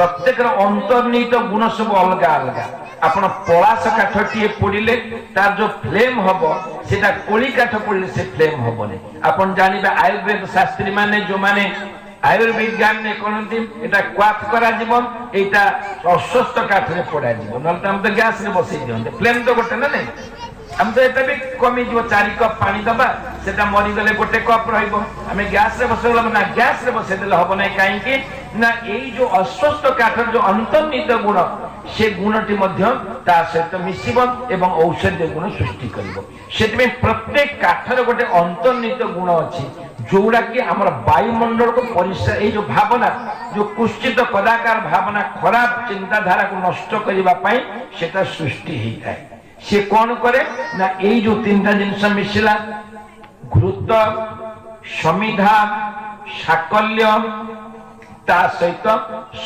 प्रत्येक अंतर्निहित गुण सब अलग अलग आपण पलाश काठटी पोड़िले तार जो फ्लेम हम सेटा कोली काठ पोड़िले से फ्लेम हेनी आपण जानवे आयुर्वेद शास्त्री माने जो माने आयुर्विज्ञान ने कहते एटा क्वाथ करा जीवन एटा अस्वस्थ काठ रे पोड़ा जीवन नल हम तो गैस रे बसई दियंते फ्लेम तो गोटे ना नहीं हम तो एटा भी कमी जो 4 कप पानी दबा सेटा मरी गले गोटे कप रहइबो हमें गैस रे बसैला ना गैस रे बसै देले हबो नै काहे कि ना एई जो अस्वस्थ काठर जो अंतर्निहित गुण से गुणटी मध्य ता सहित मिसिबो एवं औषधीय गुण सृष्टि करिवो सेतमे प्रत्येक काठर गोटे अंतर्निहित गुण अछि जोड़ा कि हमर वायुमंडल को परिष्कार ए जो भावना जो कुष्ठित कदाकार भावना खराब चिंताधारा को नष्ट करबा पई सेटा सृष्टि हेताय से कौन करे ना यही जो 3टा जिनस मिशिला घृत समिधा साकल्य ता सहित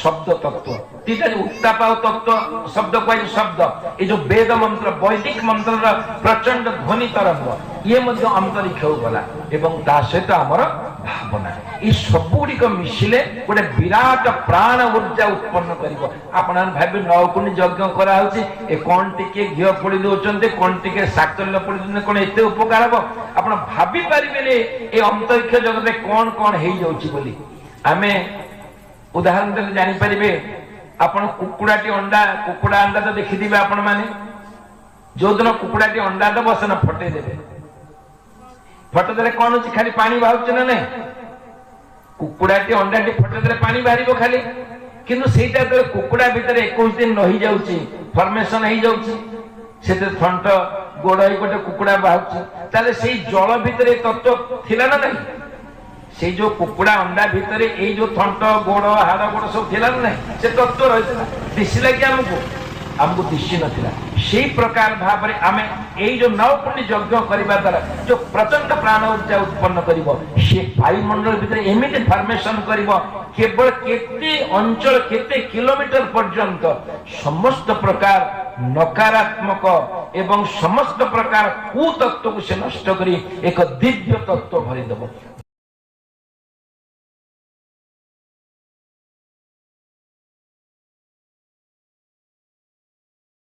शब्द तत्व 3टा उत्ताप तत्व शब्द कह शब्द ये जो वेद मंत्र वैदिक मंत्र प्रचंड ध्वनि तरंग ये मध्य अंतरिक्ष गला एवं ता सहित आमर भावना ये सबुड़िक मिशिले गोटे विराट प्राण ऊर्जा उत्पन्न करिवो आपण भाबे नौकुनी यज्ञ करा होची ए कोन टिके घियो पड़ी दोचंते कोन टिके साकल्य पड़ी दोने कोन एते उपकार हबो आपण भाबी परिबेले ए अंतरिक्ष जगत में कोन कोन हेई जाउची बोली आमे उदाहरण दे जानि परिबे आपण कुकुडाटी कुकुडा अंडा तो देखि दिबे आपण माने जो दिन कुकुडाटी अंडा दबो सना फटे देबे फटे देले कोन होची खाली पानी बाहुच ना नहीं कुकुडाटी अंडाटी फटे देले पानी बाहरिबो खाली किंतु सेटा तो कुकुडा भीतर 21 दिन रही जाउची फॉर्मेशन हेई जाउची सेते थंट गोड़ होई गोटे कुकुडा बाहुची ताले सेई जल भीतर तत्व थिला ना नहीं से जो कुकुड़ा अंडा भीतर ये जो थंट गोड़ हाड़ गोड़ सब थिला ना नहीं से तत्व रही दिशिला कि हमको दिशी नथिला से प्रकार भाव आम जो नवपुण्य यज्ञ करने द्वारा जो प्रचंड प्राण ऊर्जा उत्पन्न करिवो से वायुमंडल भीतर एमिति फॉर्मेशन करिवो केवल केते अंचल केते किलोमीटर पर्यंत समस्त प्रकार नकारात्मक एवं समस्त प्रकार कुतत्व को से नष्ट करी एक दिव्य तत्व भरी देव।